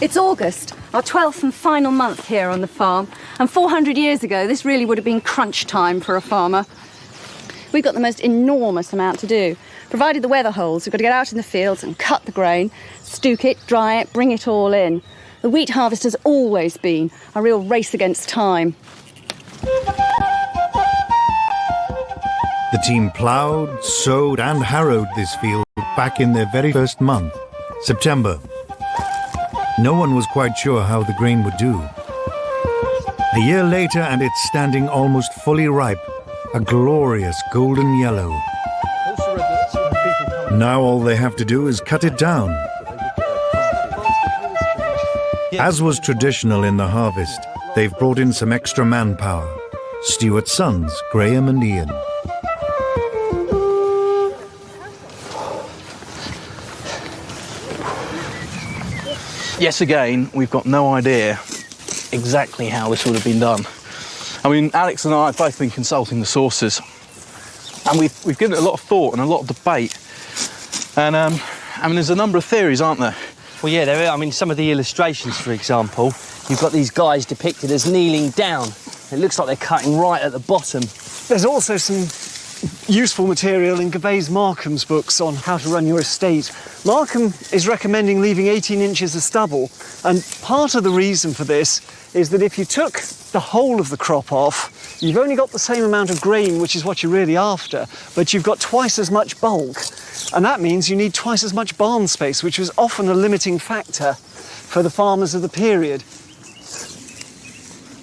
It's August, our 12th and final month here on the farm, and 400 years ago this really would have been crunch time for a farmer. We've got the most enormous amount to do. Provided the weather holds, we've got to get out in the fields and cut the grain, stook it, dry it, bring it all in. The wheat harvest has always been a real race against time. The team ploughed, sowed and harrowed this field back in their very first month, September. No one was quite sure how the grain would do. A year later and it's standing almost fully ripe, a glorious golden yellow. Now all they have to do is cut it down. As was traditional in the harvest, they've brought in some extra manpower. Stuart's sons, Graham and Ian. Yes, again, we've got no idea exactly how this would have been done. I mean, Alex and I have both been consulting the sources, and we've given it a lot of thought and a lot of debate. And, I mean, there's a number of theories, aren't there? Well, yeah, there are. I mean, some of the illustrations, for example, you've got these guys depicted as kneeling down. It looks like they're cutting right at the bottom. There's also some useful material in Gervase Markham's books on how to run your estate. Markham is recommending leaving 18 inches of stubble, and part of the reason for this is that if you took the whole of the crop off, you've only got the same amount of grain, which is what you're really after, but you've got twice as much bulk, and that means you need twice as much barn space, which was often a limiting factor for the farmers of the period.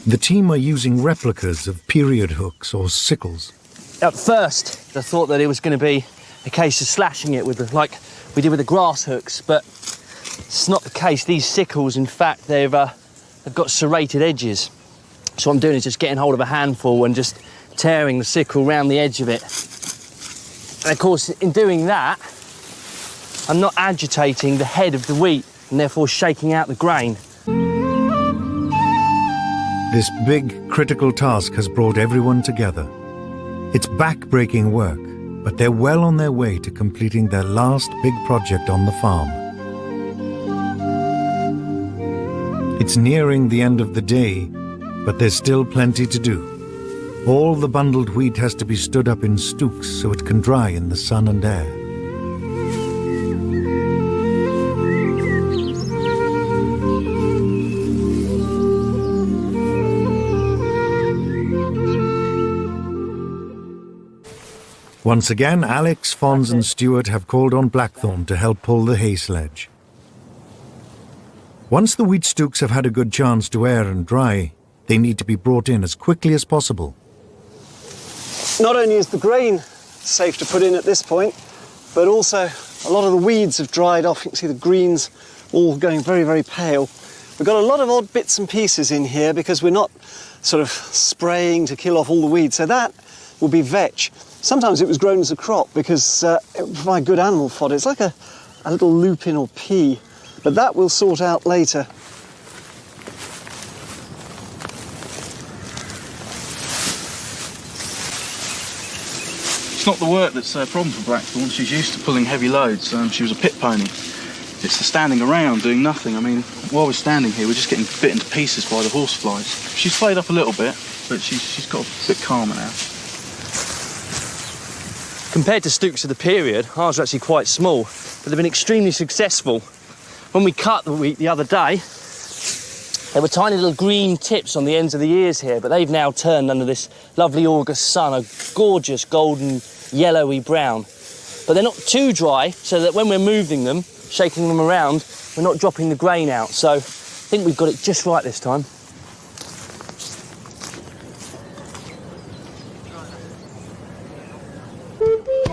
The team are using replicas of period hooks or sickles. At first, I thought that it was going to be a case of slashing it with like we did with the grass hooks, but it's not the case. These sickles, in fact, they've got serrated edges. So what I'm doing is just getting hold of a handful and just tearing the sickle round the edge of it. And of course, in doing that, I'm not agitating the head of the wheat and therefore shaking out the grain. This big, critical task has brought everyone together. It's back-breaking work, but they're well on their way to completing their last big project on the farm. It's nearing the end of the day, but there's still plenty to do. All the bundled wheat has to be stood up in stooks so it can dry in the sun and air. Once again, Alex, Fons and Stuart have called on Blackthorn to help pull the hay sledge. Once the wheat stooks have had a good chance to air and dry, they need to be brought in as quickly as possible. Not only is the grain safe to put in at this point, but also a lot of the weeds have dried off. You can see the greens all going very, very pale. We've got a lot of odd bits and pieces in here because we're not sort of spraying to kill off all the weeds, so that will be vetch. Sometimes it was grown as a crop because it would provide good animal fodder. It's like a little lupin or pea, but that we'll sort out later. It's not the work that's a problem for Blackthorn. She's used to pulling heavy loads. She was a pit pony. It's the standing around doing nothing. I mean, while we're standing here, we're just getting bitten to pieces by the horseflies. She's played up a little bit, but she's got a bit calmer now. Compared to stooks of the period, ours are actually quite small, but they've been extremely successful. When we cut the wheat the other day, there were tiny little green tips on the ends of the ears here, but they've now turned under this lovely August sun, a gorgeous golden yellowy brown. But they're not too dry, so that when we're moving them, shaking them around, we're not dropping the grain out. So I think we've got it just right this time.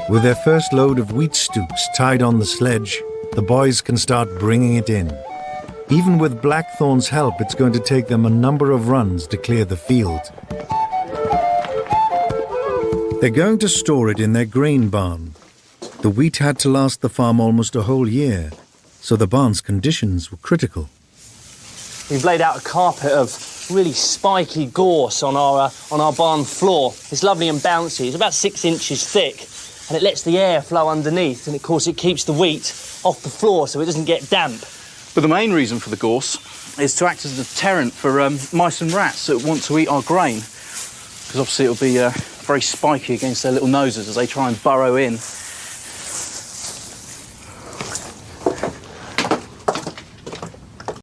With their first load of wheat stooks tied on the sledge, the boys can start bringing it in. Even with Blackthorn's help, it's going to take them a number of runs to clear the field. They're going to store it in their grain barn. The wheat had to last the farm almost a whole year, so the barn's conditions were critical. We've laid out a carpet of really spiky gorse on our barn floor. It's lovely and bouncy. It's about 6 inches thick, and it lets the air flow underneath, and of course it keeps the wheat off the floor so it doesn't get damp. But the main reason for the gorse is to act as a deterrent for mice and rats that want to eat our grain, because obviously it'll be very spiky against their little noses as they try and burrow in